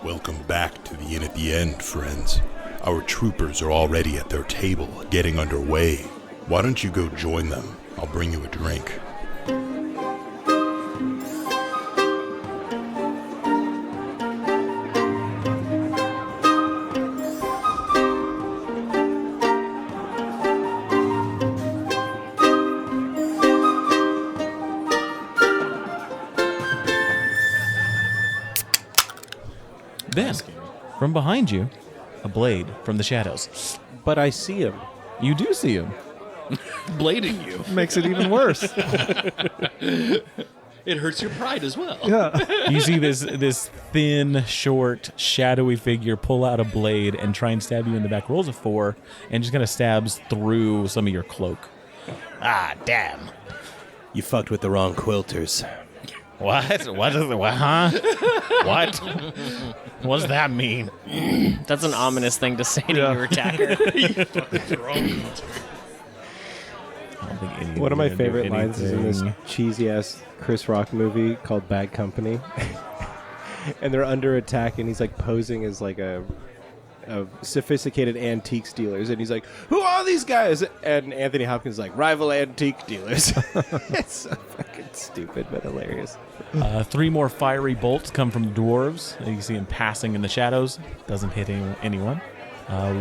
Welcome back to the Inn at the End, friends. Our troopers are already at their table, getting underway. Why don't you go join them? I'll bring you a drink. Then, from behind you, a blade from the shadows. But I see him. You do see him. Blading you. Makes it even worse. It hurts your pride as well. Yeah. You see this thin, short, shadowy figure pull out a blade and try and stab you in the back. Rolls a 4 and just kind of stabs through some of your cloak. Ah, damn. You fucked with the wrong quilters. What? What is it? What? Huh? What? What does that mean? That's an ominous thing to say to your attacker. One of my favorite lines is in this cheesy-ass Chris Rock movie called Bad Company. And they're under attack, and he's like posing as like a sophisticated antiques dealers, and he's like, "Who are these guys?" And Anthony Hopkins is like, "Rival antique dealers." It's so fucking stupid, but hilarious. 3 more fiery bolts come from the dwarves. You see him passing in the shadows. Doesn't hit anyone.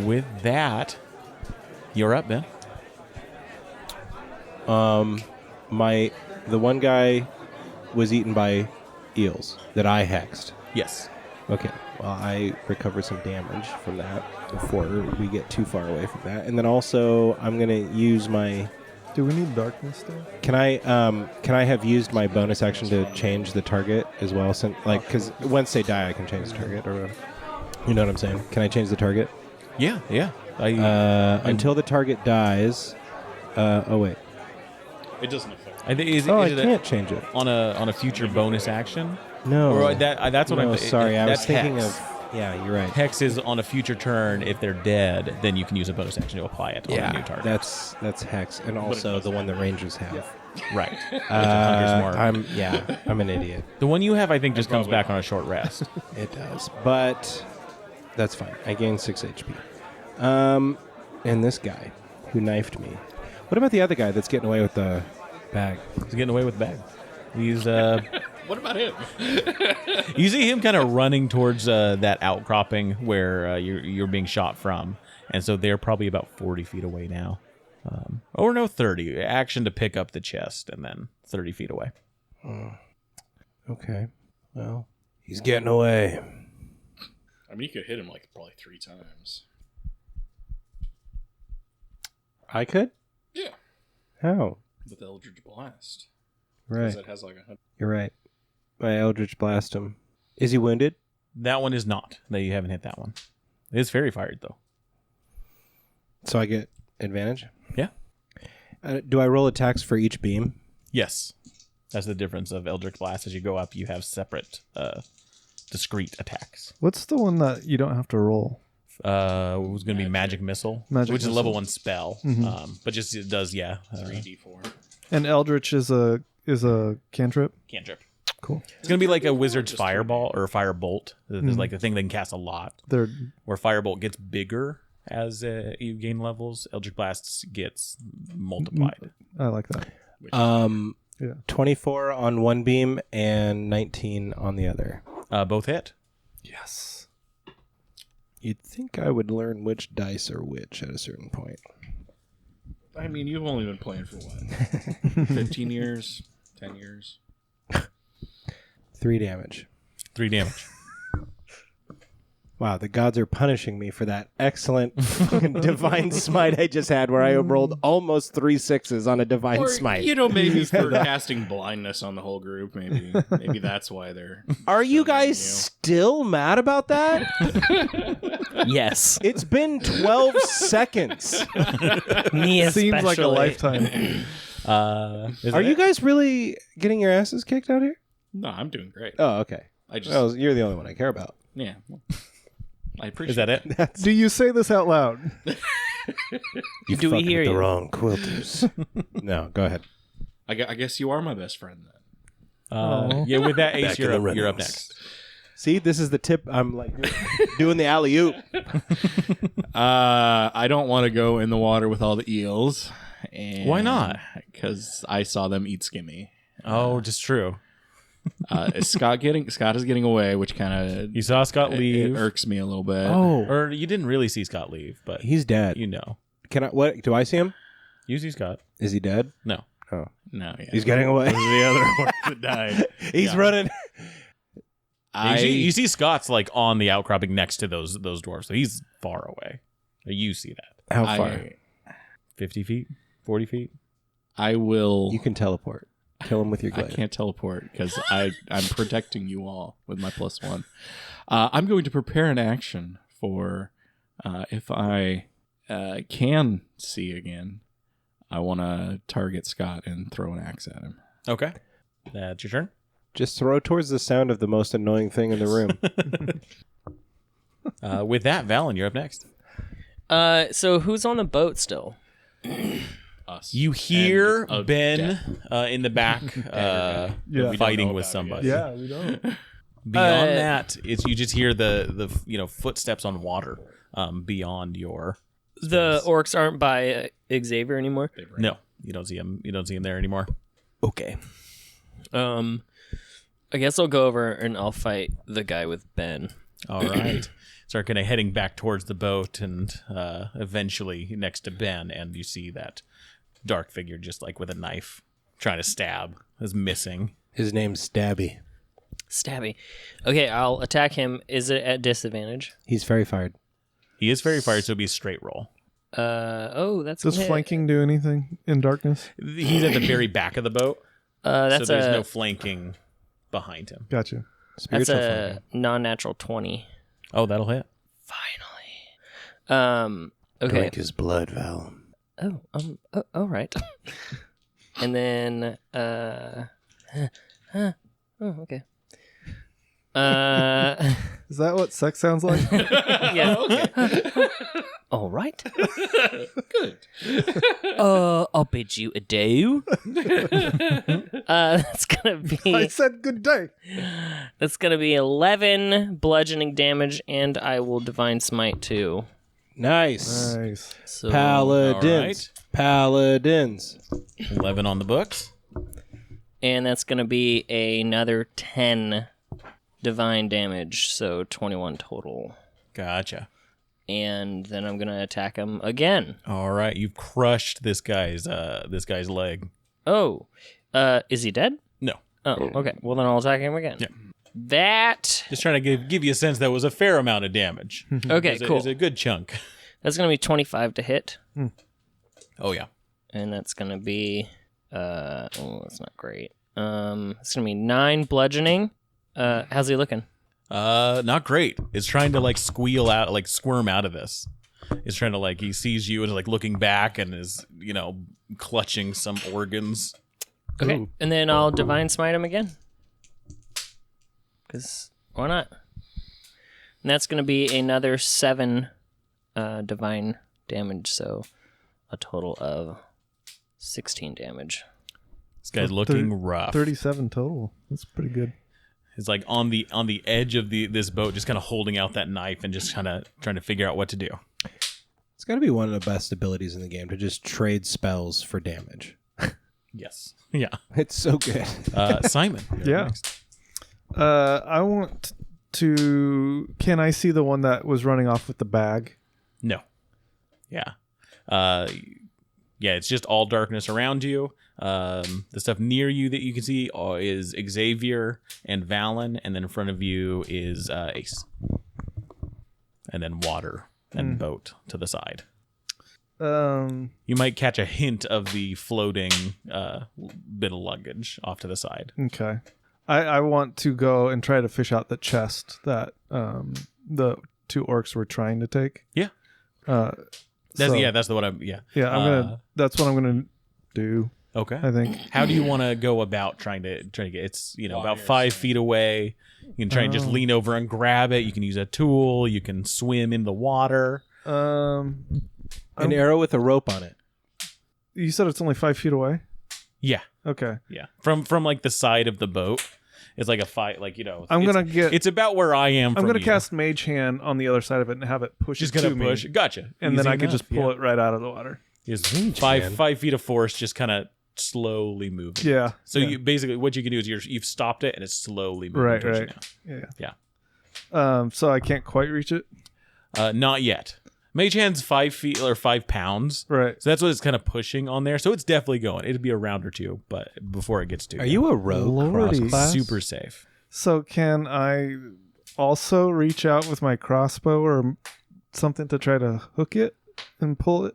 With that, you're up, Ben. The one guy was eaten by eels that I hexed. Yes. Okay. Well, I recover some damage from that before we get too far away from that, and then also I'm gonna use my. Do we need darkness still? Can I have used my bonus action to change the target as well? Since because once they die, I can change the target or whatever. You know what I'm saying? Can I change the target? Yeah. Until the target dies. Oh wait. It doesn't affect. I think I can't change it on a future bonus action. No. Or that's what I'm. Sorry, I was thinking hex. of. Yeah, you're right. Hex is on a future turn. If they're dead, then you can use a bonus action to apply it on a new target. That's hex, and also the one that rangers have. Right. I'm an idiot. The one you have, I think, just comes back on a short rest. It does, but that's fine. I gain 6 HP. And this guy who knifed me. What about the other guy that's getting away with the bag? He's getting away with the bag. He's What about him? You see him kind of running towards that outcropping where you're being shot from, and so they're probably about 40 feet away now. Or no, 30. Action to pick up the chest, and then 30 feet away. Okay. Well, he's getting away. I mean, you could hit him like probably 3 times. I could? Yeah. How? With Eldritch Blast. Right. Because it has like a... You're right. I Eldritch Blast him. Is he wounded? That one is not. That you haven't hit that one. It is fairy fired, though. So I get advantage? Yeah. Do I roll attacks for each beam? Yes. That's the difference of Eldritch Blast. As you go up, you have separate, discrete attacks. What's the one that you don't have to roll? It was going to be Magic Missile, which is a level 1 spell. Mm-hmm. But just it does, 3d4. And Eldritch is a cantrip? Cantrip. Cool. It's going to be like a Wizard's Fireball or Firebolt. There's like the thing they can cast a lot. Where Firebolt gets bigger as you gain levels. Eldritch Blasts gets multiplied. I like that. 24 on one beam and 19 on the other. Both hit. Yes. You'd think I would learn which dice are which at a certain point. I mean, you've only been playing for what? 15 years? 10 years? 3 damage. 3 damage. Wow, the gods are punishing me for that excellent divine smite I just had, where I rolled almost 3 6s on a divine smite. You know, maybe for casting blindness on the whole group. Maybe that's why they're. Are you guys still mad about that? Yes. It's been 12 seconds. Me especially. Seems like a lifetime. Are you guys really getting your asses kicked out here? No, I'm doing great. Oh, okay. You're the only one I care about. Yeah. I appreciate. Is that it? Do you say this out loud? You Do we hear with you? the wrong quilters. No, go ahead. I guess you are my best friend then. Yeah, with that ace, Back in the you're up runnings. next. See, this is the tip. I'm like doing the alley oop. I don't want to go in the water with all the eels. And Why not? Because I saw them eat Skimmy. Oh, just true. Is Scott is getting away, which kind of You saw Scott leave. It irks me a little bit. Or you didn't really see Scott leave, but He's dead. you know. Can I? What do I see him? You see Scott. Is he dead? No. Oh, No, yeah. he's getting away. This is the other one that died. He's running. You see Scott's like on the outcropping next to those dwarves, so he's far away. You see that. How far? 50 feet? 40 feet? I will. You can teleport. Kill him with your I glaive. can't teleport because I'm protecting you all with my +1. I'm going to prepare an action for if I can see again. I want to target Scott and throw an axe at him. Okay. That's your turn. Just throw towards the sound of the most annoying thing in the room. With that, Valen, you're up next. So who's on the boat still? Us. You hear And a Ben death. in the back fighting with somebody. Yeah, we don't. Beyond that, you just hear the footsteps on water beyond your. The orcs aren't by Xavier anymore. No, you don't see him. You don't see him there anymore. Okay. I guess I'll go over and I'll fight the guy with Ben. All right. Start kind of heading back towards the boat and eventually next to Ben, and you see that dark figure just like with a knife trying to stab is missing. His name's Stabby. Stabby. Okay, I'll attack him. Is it at disadvantage? He's very fired. He is very fired, so it'll be a straight roll. That's Does flanking do anything in darkness? He's at the very back of the boat, so that's there's no flanking behind him. Gotcha. that's Spiritual a flanking. non-natural 20. Oh, that'll hit. Finally. Okay. Drink his blood, Val. All right. And then okay. Is that what sex sounds like? Yeah. All right. Good. I'll bid you adieu. That's gonna I be said good day. 11 bludgeoning damage, and I will divine smite too. Nice. Nice. So Paladins. Paladins. 11 on the books. and that's gonna be another 10 divine damage, so 21 total. Gotcha. And then I'm gonna attack him again. All right, you've crushed this guy's leg. Oh, is he dead? No, Oh, okay. Well, then I'll attack him again. Yeah. That just trying to give you a sense that was a fair amount of damage. okay, cool. It's a good chunk. That's gonna be 25 to hit, Oh yeah. and that's gonna be that's not great. It's gonna be 9 bludgeoning. How's he looking? Not great. It's trying to like squeal out, like squirm out of this. It's trying to like he sees you and is like looking back and is clutching some organs. Okay, Ooh. and then I'll divine smite him again. Because why not? And that's going to be another 7 divine damage, so a total of 16 damage. This guy's looking rough. 37 total. That's pretty good. He's like on the edge of this boat, just kind of holding out that knife and just kind of trying to figure out what to do. It's got to be one of the best abilities in the game to just trade spells for damage. Yes. Yeah. It's so good. Simon. you're Yeah. next. I want to. Can I see the one that was running off with the bag? No. Yeah. Yeah, it's just all darkness around you. The stuff near you that you can see is Xavier and Valen, and then in front of you is Ace. And then water and boat to the side. You might catch a hint of the floating bit of luggage off to the side. Okay. I want to go and try to fish out the chest that the 2 orcs were trying to take. Yeah. So, That's the one I'm. Yeah. Yeah, I'm gonna. That's what I'm gonna do. Okay. I think. How do you want to go about trying to get? It's about 5 feet away. You can try and just lean over and grab it. You can use a tool. You can swim in the water. An arrow with a rope on it. You said it's only 5 feet away. Yeah. Okay. Yeah. From like the side of the boat. It's like a fight, like It's about where I am. I'm gonna cast Mage Hand on the other side of it and have it push. Just it gonna to push. me, Gotcha. and then I can just pull it right out of the water. Just 5 feet of force, just kind of slowly moving. Yeah. So you basically what you can do is you've stopped it and it's slowly moving towards you now. Yeah. So I can't quite reach it. Not yet. Mage Hand's 5 feet or 5 pounds. Right. So that's what it's kind of pushing on there. So it's definitely going. It'd be a round or two, but before it gets to Are you a rogue Lordy. cross-class? super safe. So can I also reach out with my crossbow or something to try to hook it and pull it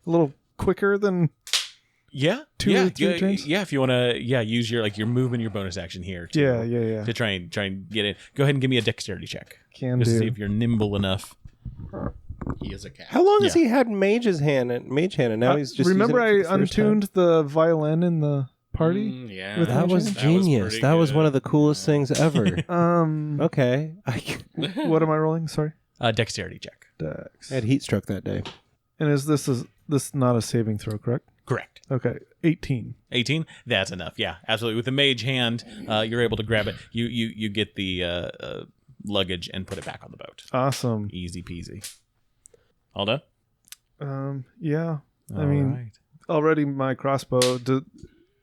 a little quicker than? Yeah. Two or three turns? Yeah, if you want to use your movement, your bonus action here too, Yeah. to try and get it. Go ahead and give me a dexterity check. Can Just to see do. if you're nimble enough. He is a cat. How long has he had Mage Hand, and now he's just Remember using it I for the first untuned the violin in the party? Yeah. With That was That genius. pretty That was good. one of the coolest things ever. Okay. I What am I rolling? Sorry. Dexterity check. Dex. had heat stroke that day. And is this not a saving throw, correct? Correct. Okay. 18. 18. That's enough. Yeah, absolutely. With the Mage Hand, you're able to grab it. You get the luggage and put it back on the boat. Awesome. Easy peasy. All done? Yeah. I All mean, right. already my crossbow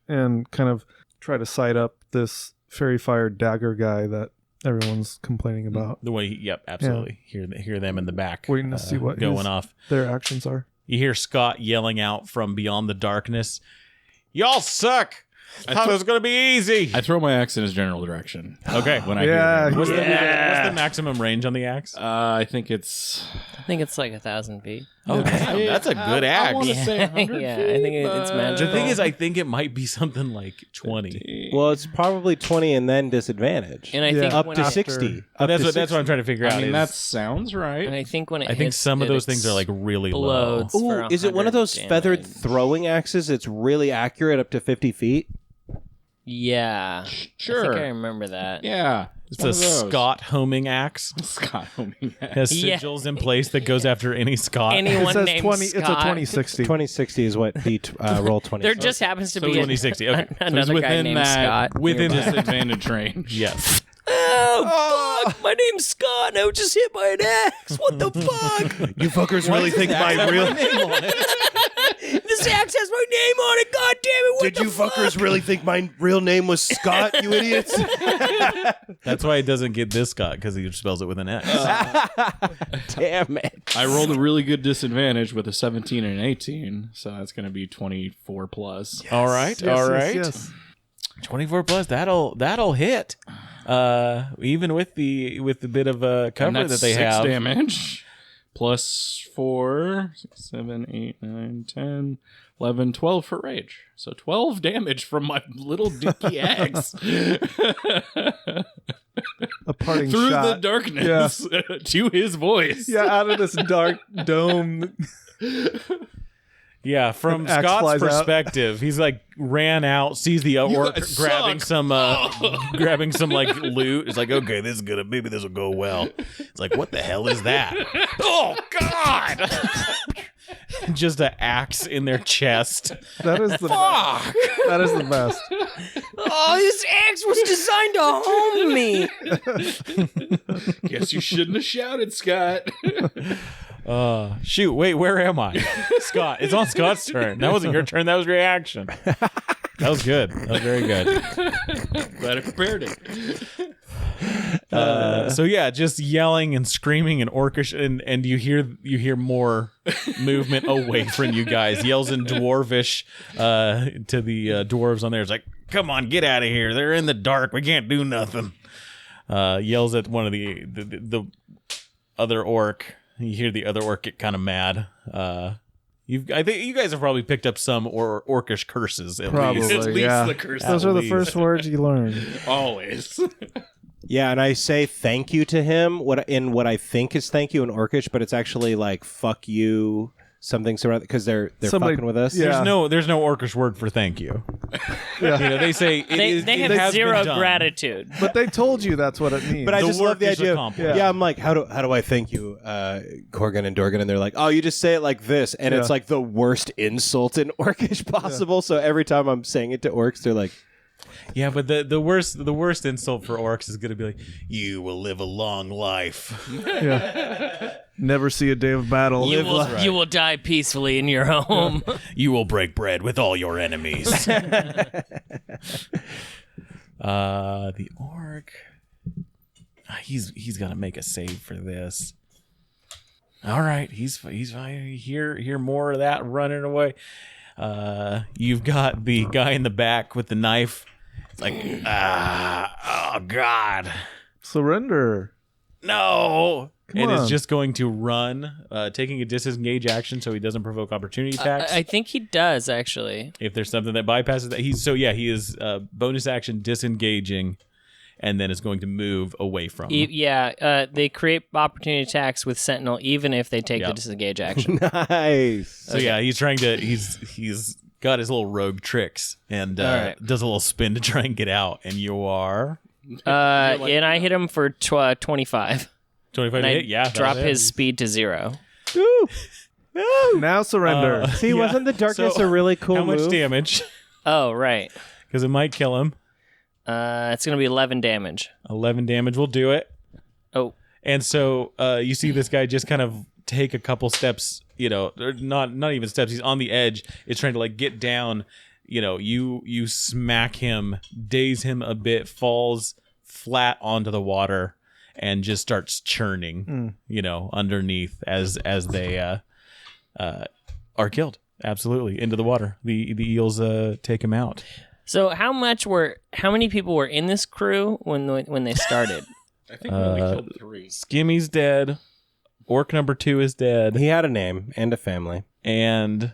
and kind of try to sight up this fairy fire dagger guy that everyone's complaining about. The way, yep, absolutely. Hear them in the back. Waiting to see what going his- off. Their actions are. You hear Scott yelling out from beyond the darkness. Y'all suck. I thought it was gonna be easy. I throw my axe in his general direction. Okay. When I Yeah, hear him. What's the maximum range on the axe? I think it's. I think it's like 1,000 feet. Oh, damn, that's a good axe. I want to say 100 Yeah, feet, I think it's but- magical. The thing is, I think it might be something like 20. Well, it's probably 20 and then disadvantage. And I Yeah. think Up when to it- 60. That's Up what to I'm trying to figure out. I mean, is, that sounds right. And I think when it I think hits some of it those things are like really low. explodes for Ooh, is it one of 100 those feathered damage. throwing axes that's really accurate up to 50 feet? Yeah. Sure. I think I remember that. Yeah. It's a Scott homing axe. Scott homing axe. Has Yeah. sigils in place that goes after any Scott. Anyone It says named 20. It's a Scott. 2060. 2060 is what beat roll 20. There just happens to So be 2060. Okay. another guy within named that, Scott. within nearby. disadvantage range. Yes. Oh, fuck! My name's Scott, and I was just hit by an axe. What the fuck? You fuckers really think my real... This axe has my name on it. God damn it! What Did the you fuck? fuckers really think my real name was Scott, you idiots? That's why it doesn't get this Scott, because he spells it with an X. Damn it. I rolled a really good disadvantage with a 17 and an 18, so that's going to be 24 plus. All right. Yes, all yes, right. yes. 24 plus. That'll hit. Even with the bit of cover And that's that they 6 have. damage. Plus 4, 6, 7, 8, 9, 10, 11, 12 for rage. So 12 damage from my little dinky axe. A parting Through shot. the darkness to his voice. Yeah, out of this dark dome. Yeah, from An axe Scott's flies out. perspective, he's like ran out, sees the orc guys grabbing suck. some like loot. It's like, okay, this is gonna maybe this will go well. It's like, what the hell is that? Oh God! Just an axe in their chest. That is the best. That is the best. Oh, this axe was designed to home me. Guess you shouldn't have shouted, Scott. Shoot, wait, where am I? Scott, it's on Scott's turn. That wasn't your turn. That was your action. That was good. That was very good. Glad I prepared it. So yeah, just yelling and screaming and orcish, and you hear more movement away from you guys. Yells in dwarvish to the dwarves on there. It's like, come on, get out of here. They're in the dark. We can't do nothing. Yells at one of the other orc. You hear the other orc get kind of mad. I think you guys have probably picked up some orcish curses. At Probably, least. At least yeah. the curse. Those are the least. first words you learn. Always. Yeah, and I say thank you to him. What I think is thank you in Orcish, but it's actually like fuck you, something surrounded because they're Somebody- fucking with us. yeah. There's no orcish word for thank you. Yeah. You know, they say They it have has zero been done. gratitude. But they told you that's what it means. But I The just love work the is idea. accomplished. Yeah, I'm like, how do I thank you, Corgan and Dorgan? And they're like, oh, you just say it like this, and it's Yeah. like the worst insult in Orcish possible. So every time I'm saying it to orcs, they're like, Yeah, but the worst insult for orcs is going to be like, "You will live a long life." Yeah. Never see a day of battle. You will die peacefully in your home. You will break bread with all your enemies. The orc. He's got to make a save for this. All right, he's fine. Hear more of that running away. You've got the guy in the back with the knife. It's like, oh God, Surrender. no. Come And on. is just going to run, taking a disengage action so he doesn't provoke opportunity attacks. I think he does actually. If there's something that bypasses that, he is bonus action disengaging, and then is going to move away from. They create opportunity attacks with Sentinel even if they take the Yep. disengage action. Nice. So he's trying to. He's got his little rogue tricks and right. does a little spin to try and get out. And you are And I hit him for 25. 25 And to I hit. Yeah, drop that'll hit. his speed to 0. Woo. Woo. Now surrender. See, yeah. wasn't the darkness So, a really cool How much move? damage? Oh, right. Because it might kill him. It's going to be 11 damage. 11 damage will do it. Oh, And so you see this guy just kind of take a couple steps, or not even steps. He's on the edge. It's trying to like get down. You smack him, daze him a bit, falls flat onto the water, and just starts churning. Underneath as they are killed. Absolutely into the water. The eels take him out. so how many people were in this crew when they started? I think we only killed 3. Skimmy's dead. Orc number 2 is dead, He had a name and a family. and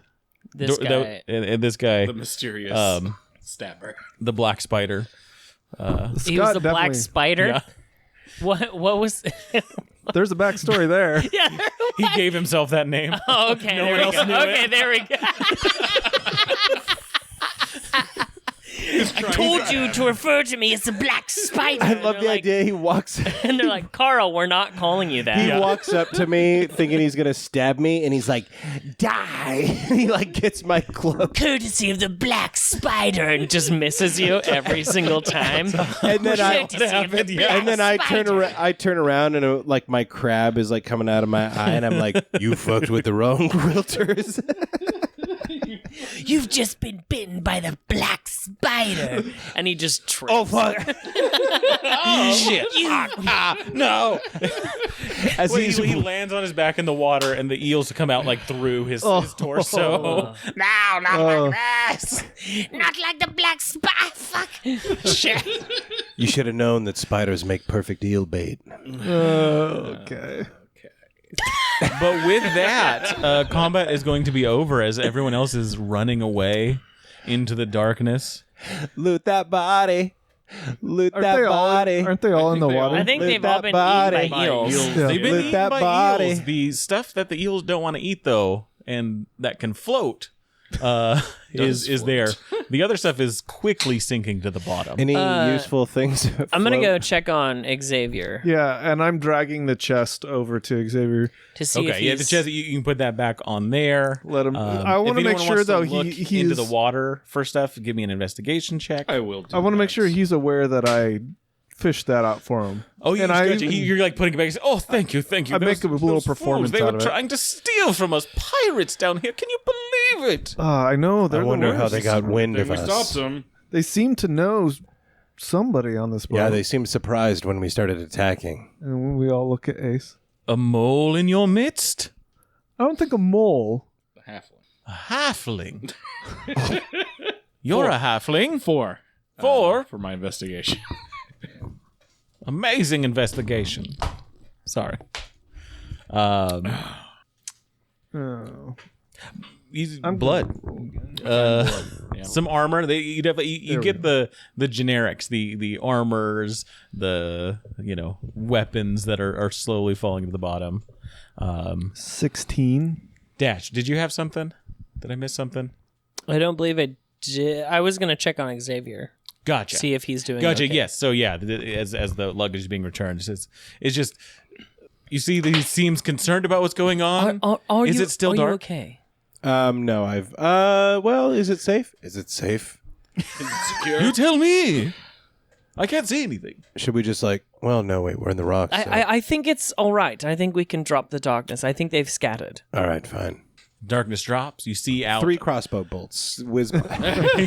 This guy. and this guy, The mysterious stabber. the black spider. He was Scott the black definitely- spider. Yeah. What was? There's a backstory there. Yeah. He gave himself that name. Oh, okay. No there one we else go. knew Okay, it. there we go. I told you to refer to me as the black spider. I love the idea. He walks. And they're like, Carl, we're not calling you that. He walks up to me thinking he's gonna stab me, and he's like, "Die!" He like gets my cloak, Courtesy of the black spider, and just misses you every single time. and then I Courtesy of the black and then I turn spider. around. I turn around, and like my crab is like coming out of my eye, and I'm like, "You fucked with the wrong quilters." You've just been bitten by the black spider. And he just trips. Oh fuck! Shit! No! As he's he lands on his back in the water, and the eels come out like through his torso. No, not like this. Not like the black spider. Fuck. Shit. You should have known that spiders make perfect eel bait. Okay. But with that, combat is going to be over as everyone else is running away into the darkness. Loot that body. Loot Aren't that they all? body. Aren't they all in the they all- water? I think Loot they've all that been body. eaten by eels. Yeah. They've been Loot eaten that by body. eels. The stuff that the eels don't want to eat, though, and that can float, is there. The other stuff is quickly sinking to the bottom. Any useful things? I'm going to go check on Xavier Yeah, and I'm dragging the chest over to Xavier. to see if Okay, yeah, the he's... chest, you can put that back on there. Let him. I If want to make anyone sure wants to though look he's into the water for stuff. Give me an investigation check. I will do I want to make that. sure he's aware that I fished that out for him. Oh, you And just I gotcha. even- You're like putting it back. Oh, thank you. I make a little performance They out were of it. trying to steal from us pirates down here. Can you believe it? I know. They're I the wonder how worst. they got wind of We us. stopped him. They seem to know somebody on this boat. Yeah, they seemed surprised when we started attacking. And when we all look at Ace. A mole in your midst? I don't think a mole. The halfling. A halfling? You're a halfling? 4. 4? For my investigation. Amazing investigation. Sorry. Oh. Blood. Some armor. You definitely you get the generics, the armors, the weapons that are slowly falling to the bottom. 16. Dash, did you have something? Did I miss something? I don't believe I did. I was going to check on Xavier. Gotcha. See if he's doing Gotcha. okay. Yes. So yeah, as the luggage is being returned, it's just you see that he seems concerned about what's going on. Are Is you, it still are dark? You okay? No, I've. Well, is it safe? Is it safe? You tell me. I can't see anything. Should we just well, no, wait, we're in the rocks. So. I think it's all right. I think we can drop the darkness. I think they've scattered. All right, fine. Darkness drops. You see out 3 crossbow bolts whiz by.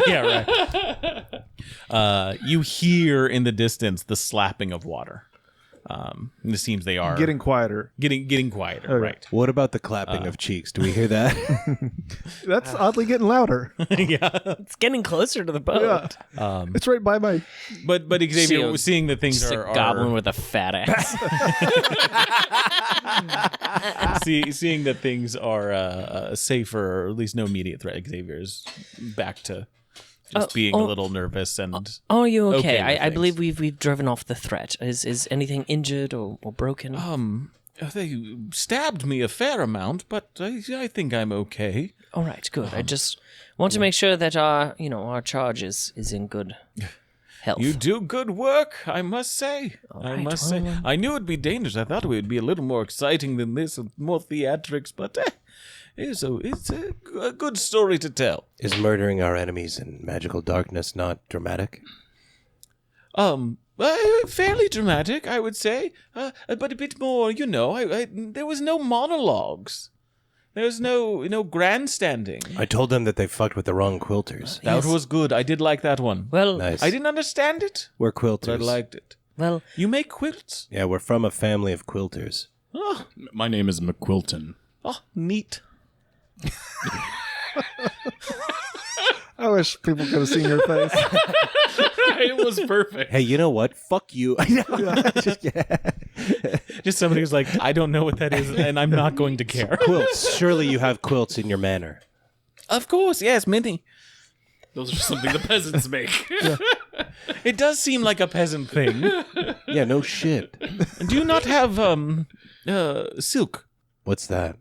yeah, right. You hear in the distance the slapping of water. And it seems they are Getting quieter. getting quieter. Okay. Right. What about the clapping of cheeks? Do we hear that? That's oddly getting louder. yeah. It's getting closer to the boat. Yeah. It's right by my. But Xavier, See, seeing that things Just are a goblin with a fat ass. seeing that things are safer, or at least no immediate threat, Xavier's back to just being a little nervous and. Oh, are you okay? Okay with I things. believe we've driven off the threat. Is anything injured or broken? They stabbed me a fair amount, but I think I'm okay. All right, good. I just want to make sure that our charge is in good health. You do good work, I must say. I right, must say. I knew it'd be dangerous. I thought it would be a little more exciting than this, more theatrics, but it's a good story to tell. Is murdering our enemies in magical darkness not dramatic? Fairly dramatic, I would say, but a bit more. There was no monologues. There was no grandstanding. I told them that they fucked with the wrong quilters. That was good. I did like that one. Well, Nice. I didn't understand it, We're but I quilters. liked it. well, You make quilts? Yeah, we're from a family of quilters. Oh, My name is McQuilton. neat. I wish people could have seen your face. It was perfect. Hey, you know what? Fuck you. Just somebody who's like, I don't know what that is, and I'm not going to care. Quilts. Surely you have quilts in your manor. Of course, yes, many. Those are something the peasants make. It does seem like a peasant thing. Yeah, no shit. Do you not have silk? What's that?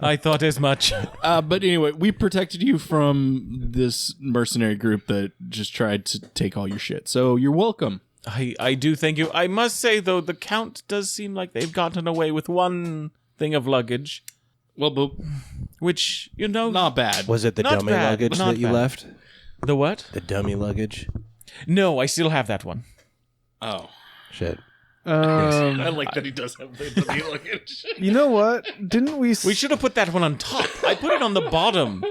I thought as much. But anyway, we protected you from this mercenary group that just tried to take all your shit. So you're welcome. I do thank you. I must say, though, the Count does seem like they've gotten away with one thing of luggage, Well, but which, not bad. Was it the Not dummy bad, luggage but not that you bad. left? The what? The dummy luggage? No, I still have that one. Oh. Shit. I like that he does have the luggage. You know what? Didn't we? We should have put that one on top. I put it on the bottom.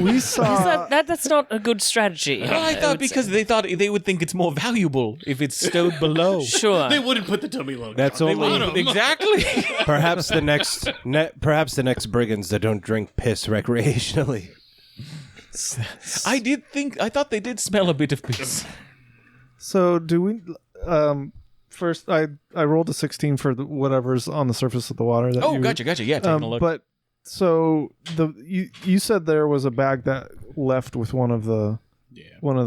We saw. that's not a good strategy. I thought because they thought they would think it's more valuable if it's stowed below. Sure. They wouldn't put the dummy luggage. That's on. only Exactly. perhaps the next brigands that don't drink piss recreationally. I thought they did smell a bit of piss. So do we? First, I rolled a 16 for whatever's on the surface of the water. That Oh, you, gotcha. Yeah, taking a look. But so you said there was a bag that left with one of the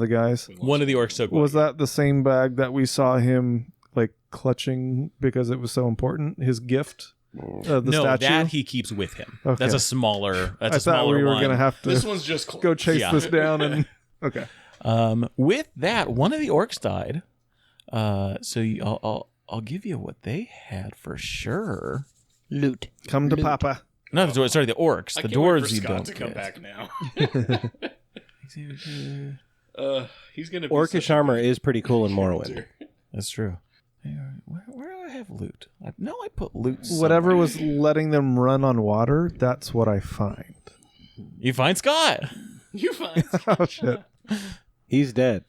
guys. One of the orcs took Was that the same bag that we saw him like clutching because it was so important? His gift, the no, statue. that he keeps with him. Okay. That's a smaller. That's I a thought smaller we were one. gonna have to This one's just go chase Yeah. this down and okay. With that, one of the orcs died. So I'll give you what they had for sure. Loot. Come to Papa. No, the sorry, the orcs. I The can't wait for dwarves you Scott don't to come get. back now. He's gonna be Orcish armor is pretty cool in Morrowind. That's true. Where do I have loot? I put loot. Whatever somewhere. was letting them run on water, that's what I find. You find Scott. You find Oh shit. He's dead.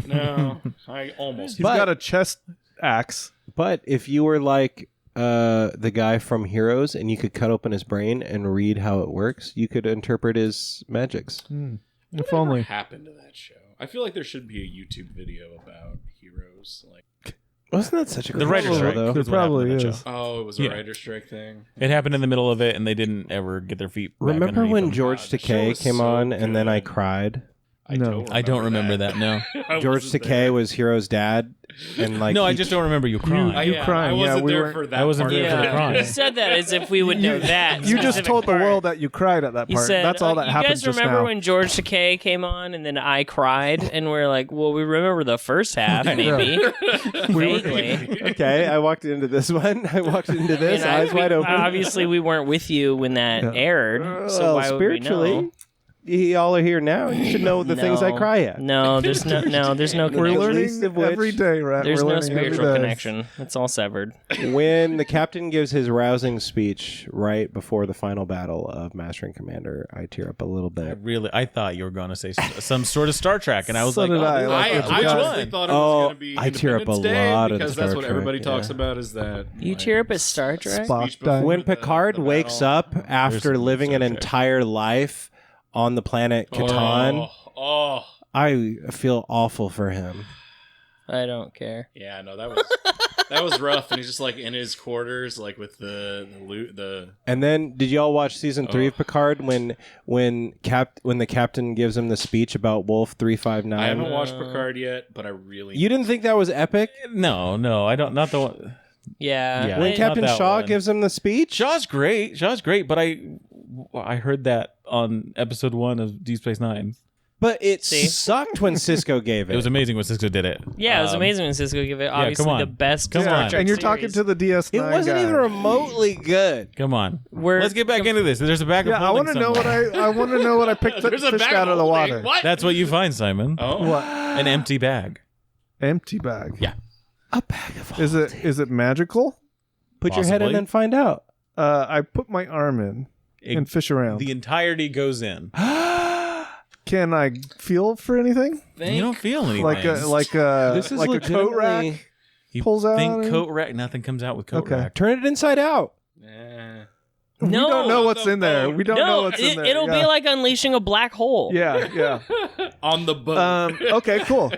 no. I almost. He's got a chest axe. But if you were like the guy from Heroes and you could cut open his brain and read how it works, you could interpret his magics. If only. happened to that show? I feel like there should be a YouTube video about Heroes. Like, Wasn't that such a The great writer's show, strike. though? It is what happened probably to that is. show. oh, it was a Yeah. writer's strike thing. It happened in the middle of it, and they didn't ever get their feet. Back Remember underneath when them. George the show Takei was came so on and then I good. cried? No. I don't remember that. No, I George wasn't Takei there. was Hero's dad, and like no, I he- just don't remember you crying. You crying, I yeah, wasn't we there weren't- for that. I wasn't part there of for it. the crying. You said that as if we would know that. You just specific told the part. world that you cried at that You part. said, That's all that you happened guys just remember now. when George Takei came on and then I cried and we're like, well, we remember the first half, maybe. Vaguely. Okay, I walked into this one. I walked into this, And eyes wide open. Obviously, we weren't with you when that aired, so Well, why would we spiritually, know? y'all are here now. You should know the things I cry at. No, there's no We're connection. learning every day, right? There's We're no learning every spiritual day. connection. It's all severed. When the captain gives his rousing speech right before the final battle of Master and Commander, I tear up a little bit. I thought you were going to say some sort of Star Trek, and I was So like, did I. oh, Like, which I one? honestly thought it was going to be I tear up a Independence Day lot of because the that's Star what Trek, everybody yeah. talks about is that You tear up at Star Trek? Spock speech before When the Picard wakes battle. up after living an entire life on the planet Catan, Oh, I feel awful for him. I don't care. yeah, no, that was rough. And he's just like in his quarters, like with the loot, the And then, did y'all watch season 3 of Picard when the captain gives him the speech about Wolf 359? I haven't watched Picard yet, but I really You didn't think that was epic? No, I don't. Not the one. Yeah. Yeah. When Not Captain that Shaw one. gives him the speech? Shaw's great. But I heard that on episode 1 of Deep Space Nine. But it See? sucked when Cisco gave it. It was amazing when Cisco did it. Yeah, it was amazing when Cisco gave it. Obviously, come on. the best Come Star on. Trek And you're series. talking to the DS9 It wasn't guy. even remotely good. Come on, We're- let's get back into this. There's a bag of Yeah, I holding want to know somewhere. what I want to know what I picked the There's a fish bag out of the holding. water. What? That's what you find, Simon. Oh, What? An empty bag. Empty bag. Yeah. A bag of Is it magical? Put your head in Possibly. and find out. I put my arm in and fish around. The entirety goes in. Can I feel for anything? You don't feel anything. Like a This is like a coat legitimately- rack? you pulls out think and- coat rack. Nothing comes out with coat Okay. rack. Turn it inside out. eh. We don't know what's in there. We don't know No, what's in there. it'll be Yeah. like unleashing a black hole. Yeah. On the boat. Okay, cool.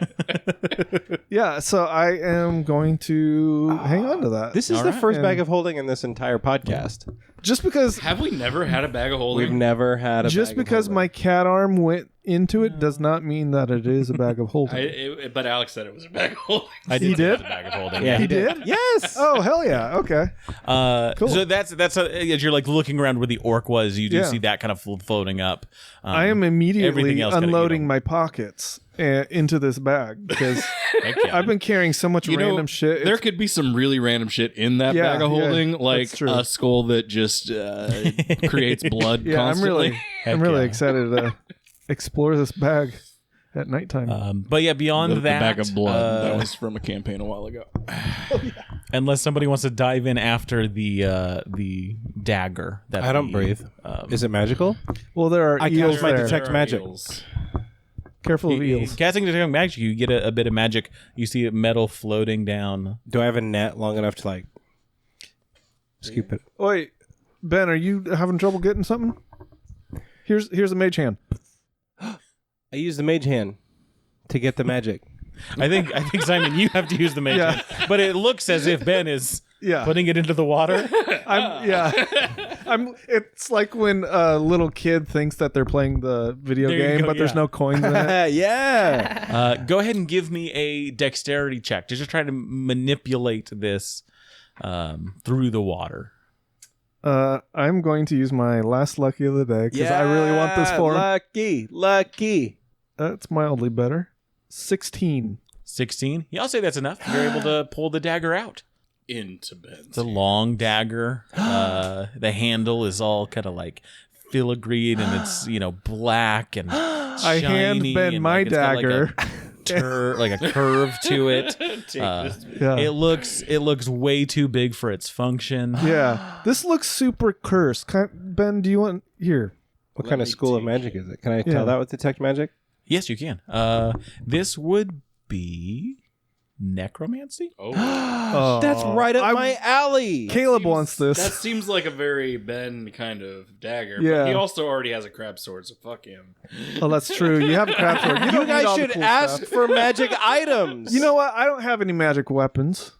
Yeah, so I am going to hang on to that. This is All the right. first bag of holding in this entire podcast. just because Have we never had a bag of holding? We've never had a just bag of because holding. my cat arm went into it does not mean that it is a bag of holding. But Alex said it was a bag of holding. I He did? have a bag of holding. Yeah, He did? Yes. Oh, hell yeah. Okay. Cool. So that's as you're like looking around where the orc was, you do Yeah. see that kind of floating up. I am everything immediately else gotta eat unloading 'em. my pockets into this bag because Heck yeah. I've been carrying so much You know, random shit. There could be some really random shit in that Yeah, bag of yeah, holding, that's like true. a skull that just creates blood yeah, constantly. Heck I'm really yeah. excited to explore this bag at nighttime. But yeah, beyond The that, bag of blood that was from a campaign a while ago. unless somebody wants to dive in after the dagger. That I don't the, breathe. Is it magical? Well, there are I eels cast my there. detect magic. Careful of eels. Casting detect magic, you get a bit of magic. You see metal floating down. Do I have a net long enough to like scoop it? Wait, Ben, are you having trouble getting something? Here's a mage hand. I use the mage hand to get the magic. I think Simon, you have to use the mage Yeah. hand. But it looks as if Ben is Yeah. putting it into the water. It's like when a little kid thinks that they're playing the video There you game, go, but there's yeah. no coins in it. Yeah. Go ahead and give me a dexterity check to just try to manipulate this through the water. I'm going to use my last lucky of the day because I really want this for him. Lucky. That's mildly better. 16. 16. Yeah, I'll say that's enough. You're able to pull the dagger out. Into bed. It's a long dagger. The handle is all kind of like filigree and it's black and I shiny hand Ben and, my like, it's got, dagger. like a curve to it. Yeah. It looks way too big for its function. Yeah. This looks super cursed. Ben, do you want here? What kind of school of magic is it? Can I tell that with detect magic? Yes, you can. This would be necromancy. Oh, That's right up my alley. Caleb wants this. That seems like a very Ben kind of dagger. Yeah. But he also already has a crab sword, so fuck him. Oh, that's true. You have a crap sword. You don't need all guys the should cool ask stuff. for magic items. You know what? I don't have any magic weapons.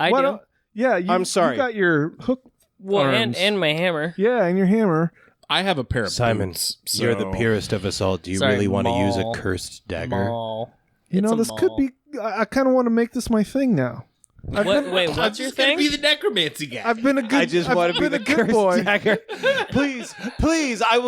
I Why do. don't- Yeah, I'm sorry. You got your hook. Well, arms. and my hammer. Yeah, and your hammer. I have a pair of Simon, boots, you're the so- purest of us all. Do you Sorry, really want to use a Maul. cursed dagger? Maul. You It's know, a this could maul. be. I kind of want to make this my thing now. Wait, what's your Just gonna thing? be the necromancy guy. I've been a good. I just want to be I've the been a good cursed boy. dagger. Please, I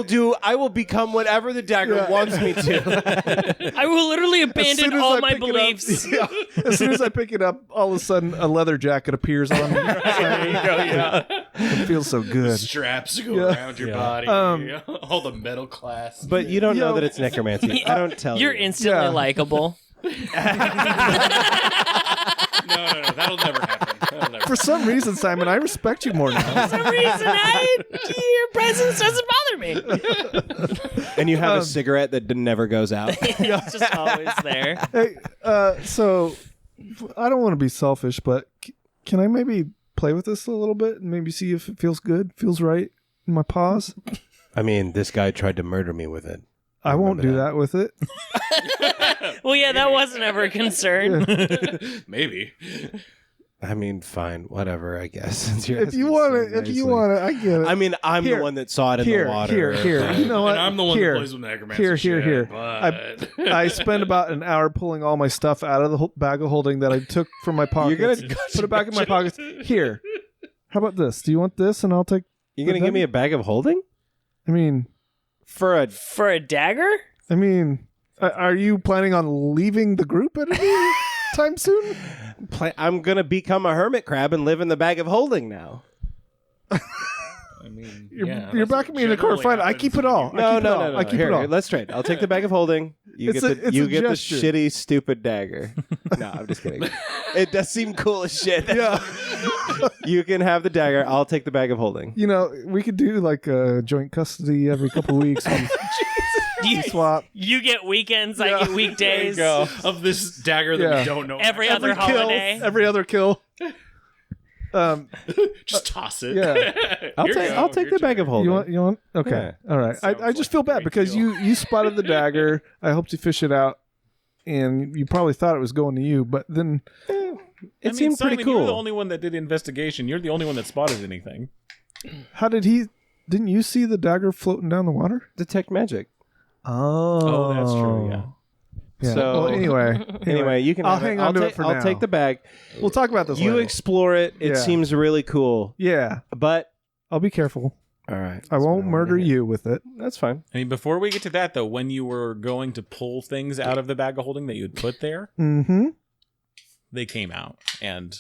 will become whatever the dagger wants me to. I will literally As soon abandon as all I my pick it up- beliefs. yeah. As soon as I pick it up, all of a sudden a leather jacket appears on me. There you go. Yeah. It feels so good. Straps go Yeah. around your body. All the metal clasps. But you don't know that it's necromancy. I don't tell You're you. instantly likable. No, that'll never happen. For some reason, Simon, I respect you more now. For some reason, your presence doesn't bother me. And you have a cigarette that never goes out. It's just always there. Hey, so I don't want to be selfish, but can I maybe play with this a little bit and maybe see if it feels good, feels right in my paws? I mean, this guy tried to murder me with it. I won't do that with it. Well, yeah, that wasn't ever a concern. Maybe. I mean, fine, whatever. I guess. Since If you want it, I get it. I mean, I'm Here. the one that saw it in the water. Here. You know what? And I'm the one here. that plays with necromancy. Here. But... I spent about an hour pulling all my stuff out of the bag of holding that I took from my pockets. You're gonna put it back in my pockets. Here. How about this? Do you want this? And I'll take. You're gonna give me a bag of holding I mean, for a. For a dagger? Are you planning on leaving the group at any time soon? I'm gonna become a hermit crab and live in the bag of holding now. I mean, You're backing me in the corner. Fine, I keep it all. No. I keep Here, it all. let's trade. I'll take the bag of holding. You It's get a the gesture. shitty, stupid dagger. No, I'm just kidding. It does seem cool as shit. Yeah. You can have the dagger. I'll take the bag of holding. You know, we could do like a joint custody every couple of weeks. You Swap. You get weekends, I get weekdays. of this dagger that Yeah. we don't know. Every other kill, holiday. every other kill. Just toss it. Yeah. I'll take the bag of holding. You want? Okay. Yeah. All right. I Sounds just like feel a bad great because deal. you spotted the dagger. I helped you fish it out, and you probably thought it was going to you, but then It seemed pretty Simon, cool. You're the only one that did the investigation. You're the only one that spotted anything. how did he? Didn't you see the dagger floating down the water? Detect magic. Oh, that's true. Yeah. Yeah. So- Well, Anyway, you can. I'll have hang it. on to I'll it for I'll now. take the bag. We'll talk about this You later. explore it. It Yeah. seems really cool. Yeah, But I'll be careful. all right, I won't murder you with it. That's fine. I mean, before we get to that, though, when you were going to pull things out of the bag of holding that you had put there, Mm-hmm. they came out, and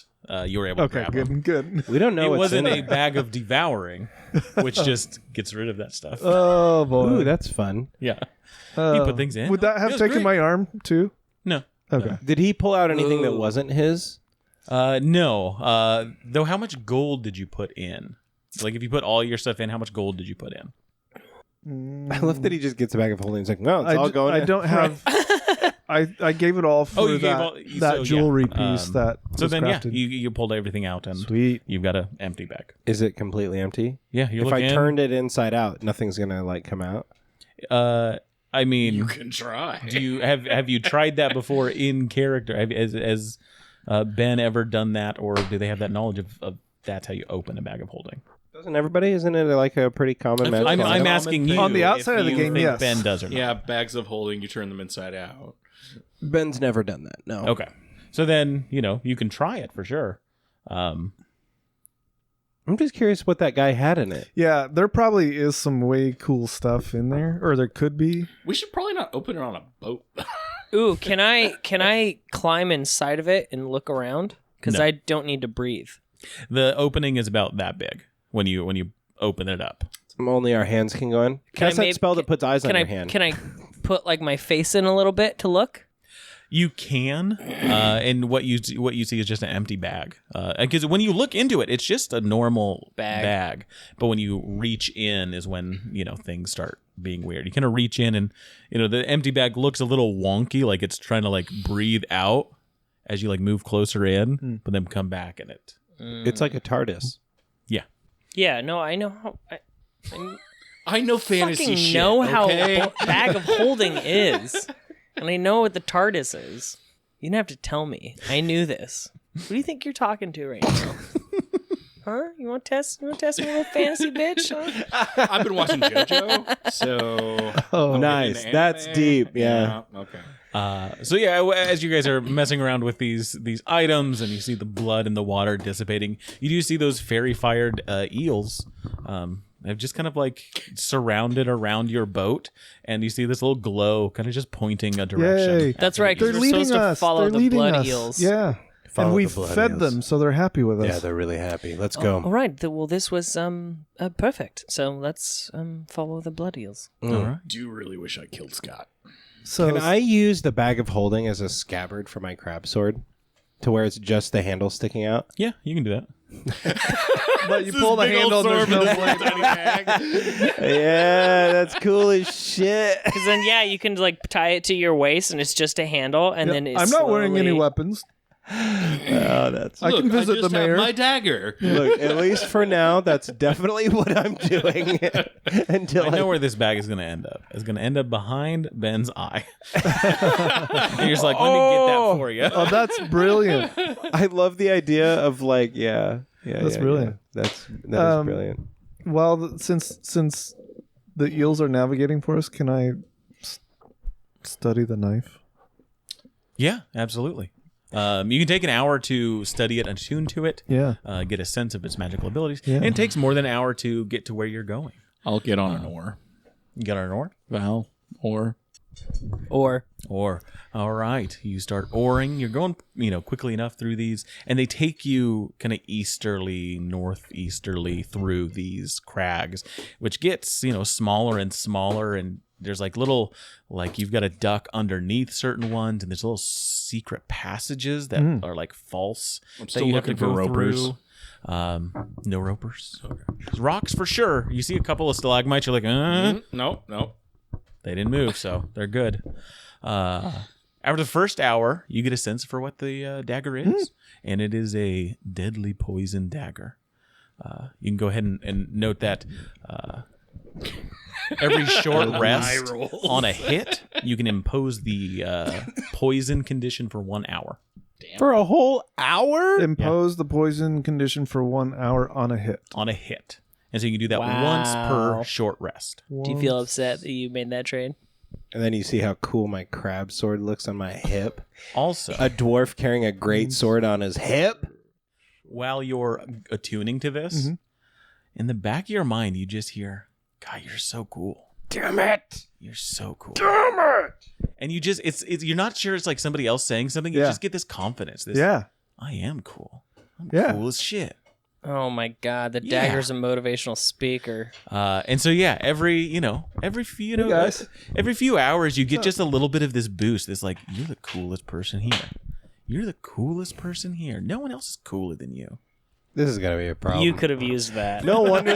you were able to Okay, grab them. good. We don't know It what's wasn't in a there. bag of devouring, which just gets rid of that stuff. Oh boy. Ooh, that's fun. Yeah. You put things in. Would that have Feels taken great. my arm too? No. Okay. Did he pull out anything that wasn't his? No. Though, how much gold did you put in? Like, if you put all your stuff in, how much gold did you put in? I love that he just gets a bag of holding. He's like, no, it's all going. I in. don't have. I gave it all for you gave that, all- that so, yeah. jewelry piece that So was then, crafted. you pulled everything out, and Sweet. you've got an empty bag. Is it completely empty? Yeah, you If look I in. turned it inside out, nothing's gonna like come out. I mean, You can try. do you have you tried that before in character? Has Ben ever done that, or do they have that knowledge of that's how you open a bag of holding? Doesn't everybody? Isn't it like a pretty common I feel magic? like I'm Common asking thing. you On the outside if of the you game, think yes. Ben does or not. Yeah, bags of holding, you turn them inside out. Ben's never done that. No. Okay. So then, you can try it for sure. I'm just curious what that guy had in it. Yeah, there probably is some way cool stuff in there, or there could be. We should probably not open it on a boat. Ooh, can I climb inside of it and look around? Because No. I don't need to breathe. The opening is about that big when you open it up. Only our hands can go in. Can I Cast that maybe- spell that puts eyes on Can I your hand. can I put like my face in a little bit to look? You can, and what you see is just an empty bag. Because when you look into it, it's just a normal bag. But when you reach in, is when things start being weird. You kind of reach in, and the empty bag looks a little wonky, like it's trying to like breathe out as you like move closer in, but then come back in it. It's like a TARDIS. Yeah. Yeah, no, I know how. I know fantasy fucking shit. know how okay? a bag of holding is, and I know what the TARDIS is. You didn't have to tell me. I knew this. Who do you think you're talking to right now? Huh? You want to test? You want to test me, little fantasy bitch? Huh? I've been watching JoJo, so Oh, nice. That's deep. Yeah. Okay. So yeah, as you guys are messing around with these items, and you see the blood in the water dissipating, you do see those fairy fired eels. They've just kind of like surrounded around your boat, and you see this little glow, kind of just pointing a direction. Yay. That's right. They're Because we're leading supposed to us. follow They're the leading blood us. eels. Yeah. Follow we've the blood fed eels. them, so they're happy with us. Yeah, they're really happy. Let's go. All right. Well, this was perfect. So let's follow the blood eels. All right. I do really wish I killed Scott. So Can I use the bag of holding as a scabbard for my crab sword? To where it's just the handle sticking out? Yeah, you can do that. but you pull the handle and there's no blade. Yeah, that's cool as shit. Because then, yeah, you can like tie it to your waist, and it's just a handle, and then it's I'm not wearing any slowly- weapons. Oh, that's I can visit the just have mayor. my dagger. look. At least for now, that's definitely what I'm doing until I know where this bag is going to end up. It's going to end up behind Ben's eye. And you're just like, let me get that for you. Oh, that's brilliant. I love the idea of like, that's brilliant. That is brilliant. Well, since the eels are navigating for us, can I study the knife? Yeah, absolutely. You can take an hour to study it, attune to it, Yeah. get a sense of its magical abilities. Yeah. And it takes more than an hour to get to where you're going. I'll get on an oar. You got an oar? Val, or Or Or, all right, you start oaring. You're going, quickly enough through these, and they take you kind of easterly, northeasterly through these crags, which gets, smaller and smaller. And there's like little, like you've got to duck underneath certain ones, and there's little secret passages that are like false. still that you have to looking for go ropers. through. No ropers. Okay. Rocks for sure. You see a couple of stalagmites. You're like, No. They didn't move, so they're good. After the first hour, you get a sense for what the dagger is, and it is a deadly poison dagger. You can go ahead and note that every short rest on a hit, you can impose the poison condition for 1 hour. For a whole hour? Impose the poison condition for 1 hour on a hit. On a hit. And so you can do that once per short rest. do you feel upset that you made that trade? And then you see how cool my crab sword looks on my hip. Also, A dwarf carrying a great sword on his hip. while you're attuning to this, in the back of your mind, you just hear, God, you're so cool. Damn it! You're so cool. Damn it! And you just, it's you're not sure it's like somebody else saying something. You Yeah. just get this confidence. This, Yeah. I am cool. I'm Yeah. cool as shit. Oh my God, the Yeah. dagger's a motivational speaker. And so yeah, every few guys. every few hours you get just a little bit of this boost. That's like, you're the coolest person here. You're the coolest person here. No one else is cooler than you. This is gonna be a problem. You could have used that. No wonder.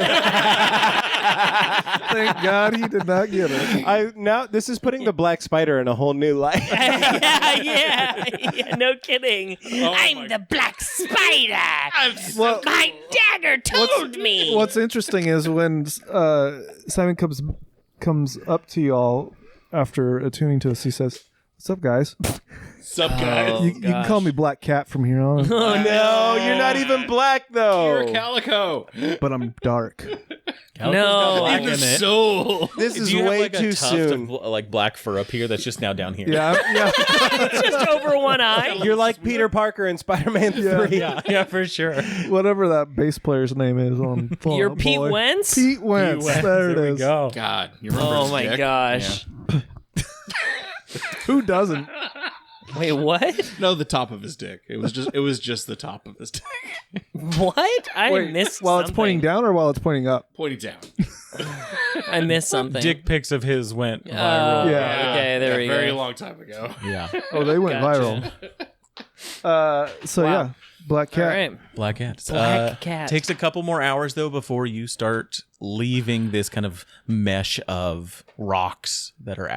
Thank God he did not get it. This is putting the black spider in a whole new light. yeah, no kidding. I'm the black spider. Well, My dagger told me. what's interesting is when Simon comes up to y'all after attuning to us, he says, "What's up, guys? Sup, guys? You can call me Black Cat from here on, Oh no, you're not even black though. You're Calico. but I'm dark." No. Black In in the it. soul. This is Do you have way like too a tuft soon. of like black fur up here that's just now down here? Yeah, yeah. It's just over one eye. You're like Peter Parker in Spider-Man 3. yeah, for sure. Whatever that bass player's name is on Fall You're Out Pete Boy. Wentz? Pete Wentz. There it we is. go. God, you remember Oh his my dick? gosh. Who doesn't? Wait, what? No, the top of his dick. It was just the top of his dick. What? I missed while something. it's pointing down or while it's pointing up? Pointing down. I missed something. Dick pics of his went viral. Yeah. Okay, there we Very go. long time ago. Yeah. Oh, they went Gotcha. viral. So yeah, Black All Cat. right. Black cat. Black cat. Takes a couple more hours though before you start leaving this kind of mesh of rocks that are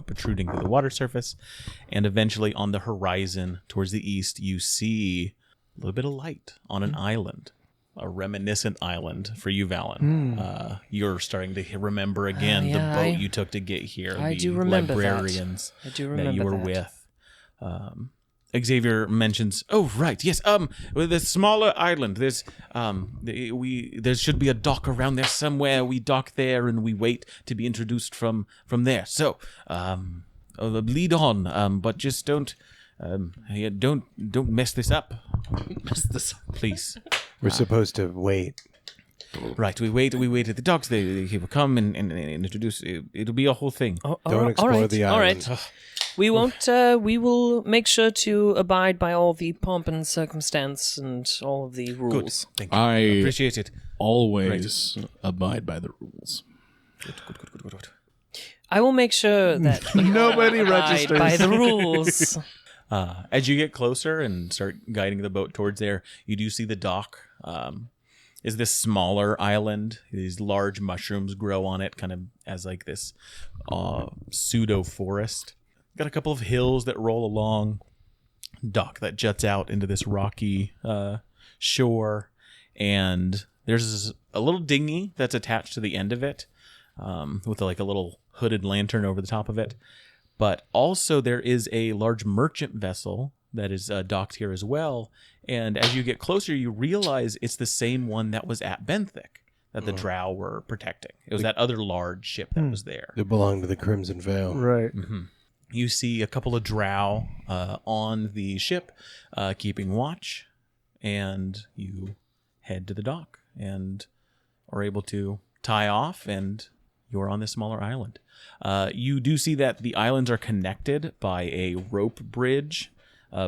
protruding through the water surface, and eventually on the horizon towards the east you see a little bit of light on an island, a reminiscent island for you, Valen. You're starting to remember again Yeah, the boat I- you took to get here. I the do remember that. librarians I do that remember you were that. with. Xavier mentions, oh right, yes, the smaller island. There's there should be a dock around there somewhere. We dock there and we wait to be introduced from there. So, lead on, but just don't mess this up, please. We're supposed to wait. Right, we wait at the docks. He will come and introduce. It'll be a whole thing. Oh, Don't all explore right, the all island. right. We won't. We will make sure to abide by all the pomp and circumstance and all of the rules. Thank you. I Appreciate it. always abide by the rules. Good. I will make sure that we Nobody abide registers. by the rules. As you get closer and start guiding the boat towards there, you do see the dock. Is this smaller island? These large mushrooms grow on it, kind of as like this pseudo forest. Got a couple of hills that roll along, dock that juts out into this rocky shore, and there's a little dinghy that's attached to the end of it, with like a little hooded lantern over the top of it. But also there is a large merchant vessel that is docked here as well. And as you get closer, you realize it's the same one that was at Benthic that the Drow were protecting. It was that other large ship that was there. It belonged to the Crimson Veil. Right. You see a couple of Drow on the ship keeping watch, and you head to the dock and are able to tie off, and you're on this smaller island. You do see that the islands are connected by a rope bridge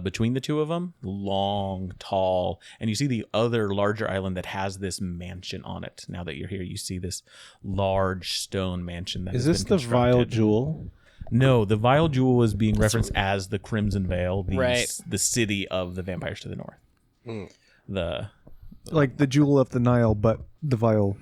between the two of them, long, tall, and you see the other larger island that has this mansion on it. Now that you're here, you see this large stone mansion that Is has this been the Vile constructed. Jewel? No, the Vile Jewel is being referenced as the Crimson Veil, Right. the city of the vampires to the north. The Like the jewel of the Nile, but the vile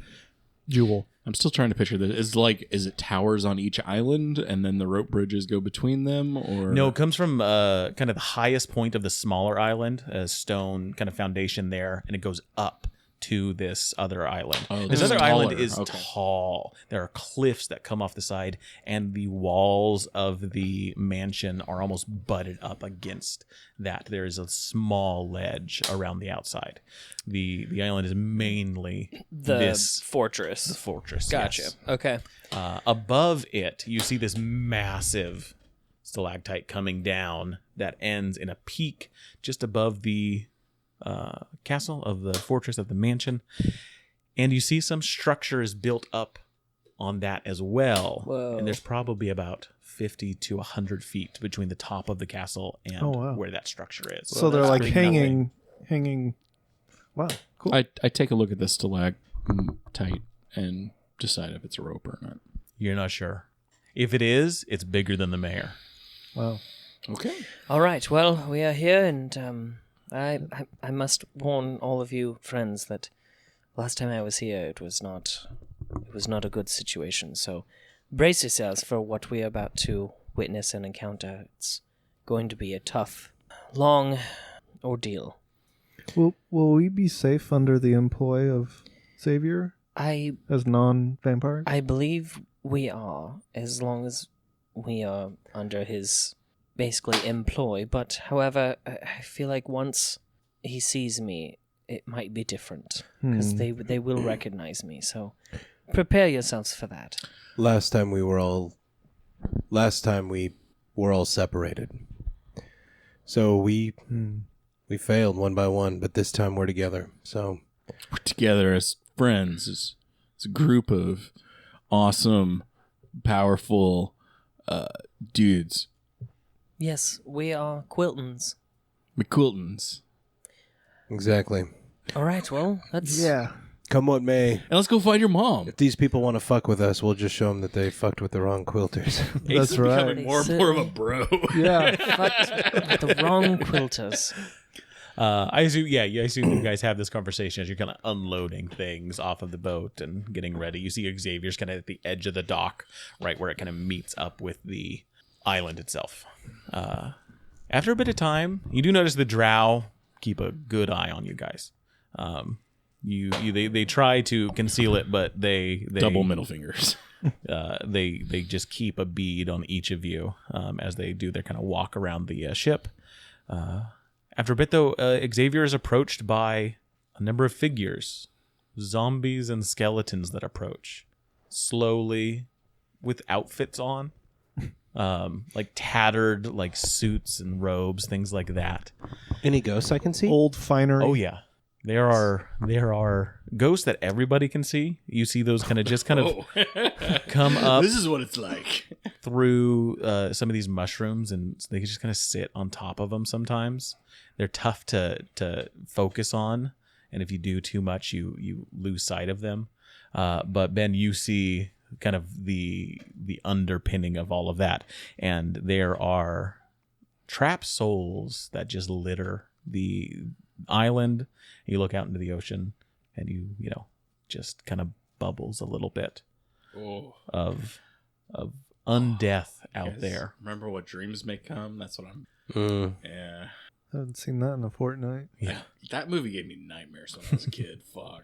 jewel. I'm still trying to picture this. Is it towers on each island and then the rope bridges go between them, or No, it comes from kind of the highest point of the smaller island, a stone kind of foundation there, and it goes up to this other island. Oh, This it's other island taller. is Okay. tall. There are cliffs that come off the side, and the walls of the mansion are almost butted up against that. There is a small ledge around the outside. The island is mainly The this fortress. fortress. Gotcha. yes. Okay. Above it, you see this massive stalactite coming down that ends in a peak just above the castle of the fortress of the mansion. And you see some structure is built up on that as well. Whoa. And there's probably about 50 to 100 feet between the top of the castle and Oh, wow. where that structure is. So they're that's like pretty hanging. Wow, cool. I take a look at the stalactite and decide if it's a rope or not. You're not sure. If it is, it's bigger than the mayor. Wow. Okay. All right. Well, we are here, and I must warn all of you friends that last time I was here, it was not a good situation. So brace yourselves for what we are about to witness and encounter. It's going to be a tough, long ordeal. Will we be safe under the employ of Xavier as non-vampires? I believe we are, as long as we are under his basically employ. But however, I feel like once he sees me, it might be different because they will recognize me. So prepare yourselves for that. Last time we were all separated. So we failed one by one, but this time we're together. So We're together as friends, as a group of awesome, powerful dudes. Yes, we are Quiltons. McQuiltons. exactly. All right, well, let's... Yeah. Come what may. And let's go find your mom. If these people want to fuck with us, we'll just show them that they fucked with the wrong quilters. That's right. Becoming more and more of a bro. Yeah. Fucked with the wrong quilters. I assume you guys have this conversation as you're kind of unloading things off of the boat and getting ready. You see Xavier's kind of at the edge of the dock, right where it kind of meets up with the island itself. After a bit of time, you do notice the Drow keep a good eye on you guys. They try to conceal it, but they Double middle fingers. they just keep a bead on each of you as they do their kind of walk around the ship. After a bit, though, Xavier is approached by a number of figures, zombies and skeletons that approach slowly with outfits on, like tattered like suits and robes, things like that. Any ghosts I can see? Old finery. Oh yeah, there are ghosts that everybody can see. You see those kind of come up This is what it's like. through some of these mushrooms, and they can just kind of sit on top of them sometimes. They're tough to focus on, and if you do too much, you lose sight of them. But Ben, you see kind of the underpinning of all of that, and there are trapped souls that just litter the island. You look out into the ocean, and you know just kind of bubbles a little bit of undeath out there. Remember what dreams may come? That's what I'm. Yeah. I haven't seen that in a fortnight. Yeah. That movie gave me nightmares when I was a kid. Fuck.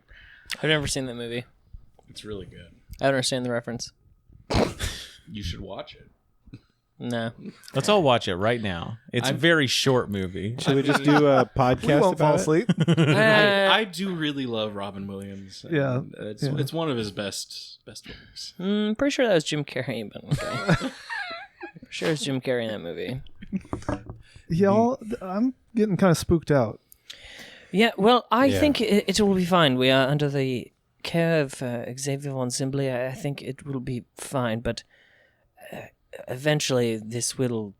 I've never seen that movie. It's really good. I don't understand the reference. You should watch it. No. Let's all watch it right now. It's a very short movie. Should we just do a We podcast won't fall about it? asleep. I do really love Robin Williams. Yeah. It's one of his best works. Pretty sure that was Jim Carrey, but okay. Sure it's Jim Carrey in that movie. Y'all, I'm getting kind of spooked out. Yeah, well, I think it will be fine. We are under the care of Xavier von Zimbly. I think it will be fine, but eventually this will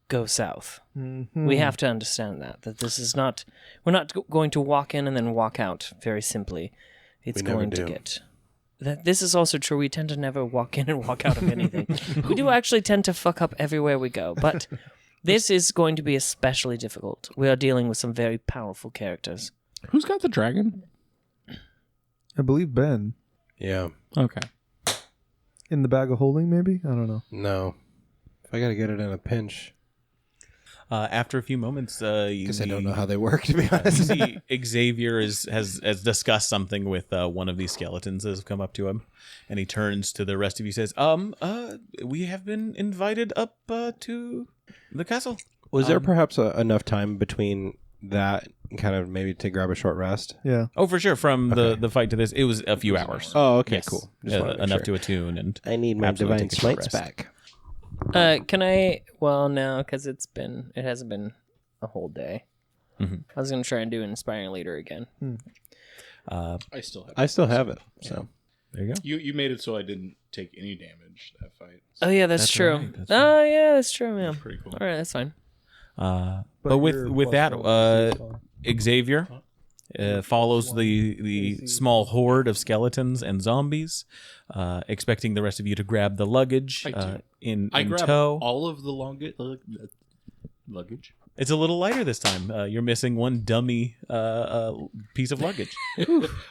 go south. Mm-hmm. We have to understand that this is not. We're not going to walk in and then walk out very simply. It's We never going to do. get. This is also true. We tend to never walk in and walk out of anything. We do actually tend to fuck up everywhere we go, but this is going to be especially difficult. We are dealing with some very powerful characters. Who's got the dragon? I believe Ben. Yeah. Okay. In the bag of holding, maybe? I don't know. No. If I got to get it in a pinch. After a few moments, you Because I don't know how they work, to be honest. see Xavier has discussed something with one of these skeletons that has come up to him, and he turns to the rest of you and says, we have been invited up to the castle. Was there perhaps enough time between that and kind of maybe to grab a short rest? Yeah. Oh, for sure. From the fight to this, it was a few hours. Oh, okay, Yes. cool. Just wanted to make Enough sure. to attune, and I need my absolutely divine take a short smites rest. back. Can I? Well, no, because it hasn't been a whole day. Mhm. I was gonna try and do an inspiring leader again. I still have. I still have it. So There you go. You made it so I didn't take any damage that fight. Oh yeah, that's, That's true. right, that's Oh yeah, that's true. Yeah. Pretty cool. All right, that's fine. But you're with plus that, one, Xavier follows the small horde of skeletons and zombies, expecting the rest of you to grab the luggage I do. in I grab tow. all of the luggage. It's a little lighter this time. You're missing one dummy piece of luggage.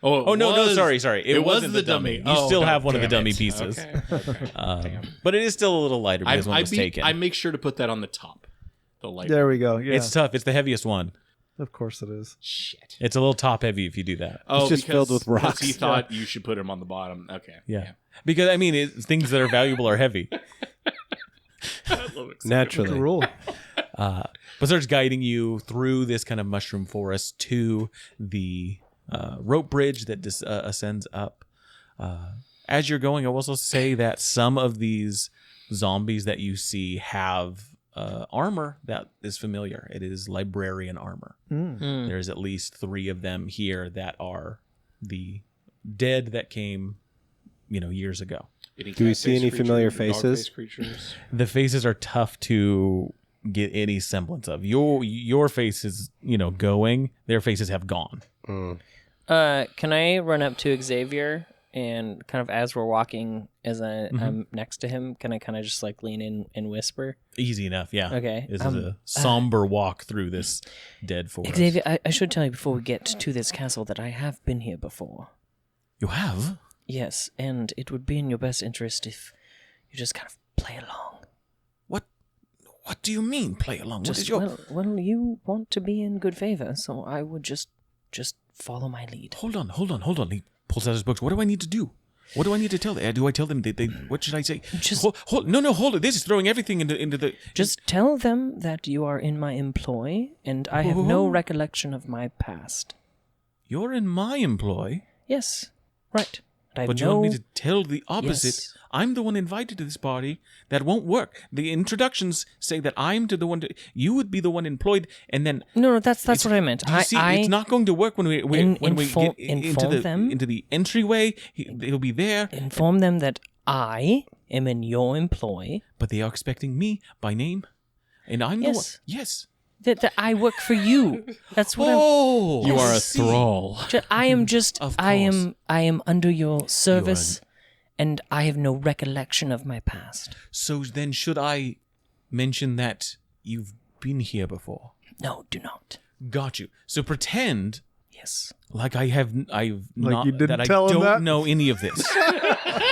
Oh no, sorry. It wasn't the dummy. You still have one of the dummy pieces. Okay. Damn. But it is still a little lighter because one was taken. I make sure to put that on the top. The light. There we go. Yeah. It's tough. It's the heaviest one. Of course it is. Shit. It's a little top heavy if you do that. Oh, just filled with because rocks. He thought you should put him on the bottom. Okay. Yeah. Because I mean, things that are valuable are heavy. naturally. Good rule. But starts guiding you through this kind of mushroom forest to the rope bridge that ascends up. As you're going, I will also say that some of these zombies that you see have armor that is familiar. It is librarian armor. There's at least 3 of them here that are the dead that came, years ago. Do we see any familiar faces? The faces are tough to get any semblance of. Your face is going. Their faces have gone. Can I run up to Xavier and kind of as we're walking, as I'm next to him, can I kind of just like lean in and whisper? Easy enough, yeah. Okay. This is a somber walk through this dead forest. Xavier, I should tell you before we get to this castle that I have been here before. You have? Yes, and it would be in your best interest if you just kind of play along. What do you mean, play along? What is Just, your... well, you want to be in good favor, so I would just follow my lead. Hold on. He pulls out his books. What do I need to do? What do I need to tell them? Do I tell them they what should I say? Just- hold it. This is throwing everything into the... Just tell them that you are in my employ, and I have no recollection of my past. You're in my employ. Yes, right. I But you know. want me to tell the opposite? Yes. I'm the one invited to this party. That won't work. The introductions say that I'm to the one. You would be the one employed, and then No, that's what I meant. do you see, it's not going to work when we get into the entryway. He'll be there, inform them that I am in your employ. but they are expecting me by name, and I'm the one. Yes. Yes. That I work for you. That's what Oh, You are a see. thrall. I am just. Of I course. am under your service, and I have no recollection of my past. So then, should I mention that you've been here before? No, do not. Got you. So pretend Yes. like I've not you didn't that I tell him don't that? know any of this.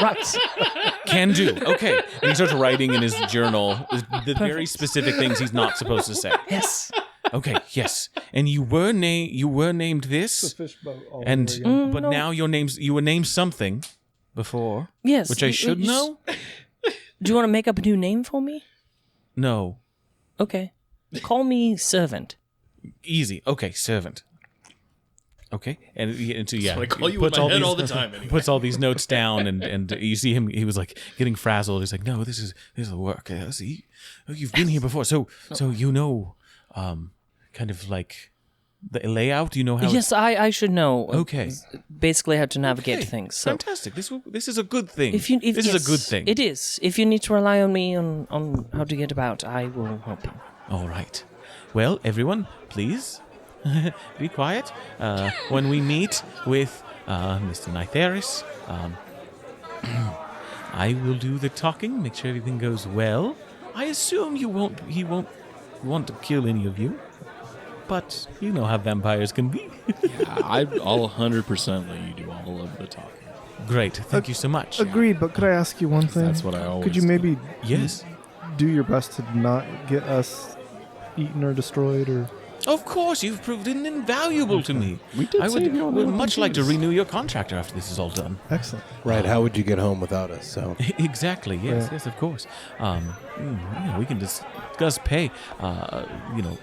Right. Can do. Okay. And he starts writing in his journal the very specific things he's not supposed to say. Yes. Okay. Yes. And you were named this, and but no. now you were named something before, Yes. which I should know. Do you want to make up a new name for me? No. Okay. Call me servant. Easy. Okay. Servant. Okay, and so yeah, what I call you in puts my head these- all the time anyway. Puts all these notes down, and you see him. He was like getting frazzled. He's like, "No, this is work. See, you've been here before, so you know, kind of like the layout. You know how. Yes, I should know. Okay. Basically, how to navigate Okay, things. So fantastic. This is a good thing. if this is yes, a good thing. It is. If you need to rely on me on how to get about, I will help you. All right. Well, everyone, please be quiet. When we meet with Mr. Nycarith, I will do the talking, make sure everything goes well. I assume he won't want to kill any of you, but you know how vampires can be. I'll 100% let you do all of the talking. Great, thank you so much. Agreed, but could I ask you one thing? That's what I always Could you do. maybe Yes, do your best to not get us eaten or destroyed or... of course, you've proved invaluable to me. We did I save you on would the much like to confused. renew your contract after this is all done. Excellent. Right, how would you get home without us? So Exactly. Yes. Yeah. Yes. Of course. We can discuss pay.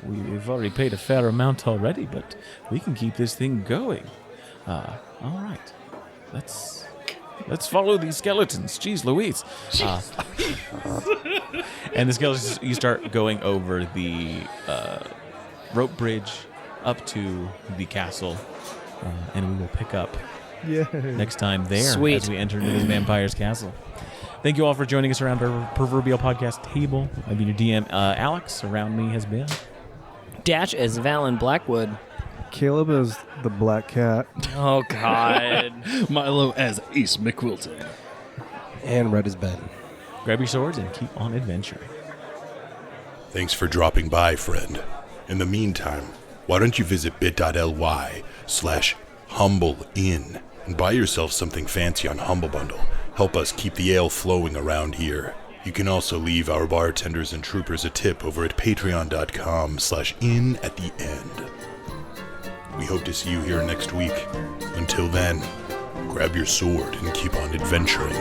We've already paid a fair amount already, but we can keep this thing going. All right. Let's follow these skeletons. Jeez Louise. And the skeletons, you start going over the rope bridge up to the castle, and we will pick up Yeah. next time there Sweet. as we enter into this vampire's castle. Thank you all for joining us around our proverbial podcast table. I've been your DM, Alex. Around me has been. Dash as Valen Blackwood. Caleb is the black cat. Oh God. Milo as Ace McQuilton. and red is Ben. Grab your swords and keep on adventuring. Thanks for dropping by, friend. In the meantime, why don't you visit bit.ly/humbleinn and buy yourself something fancy on Humble Bundle. Help us keep the ale flowing around here. You can also leave our bartenders and troopers a tip over at patreon.com/in at the end. We hope to see you here next week. Until then, grab your sword and keep on adventuring.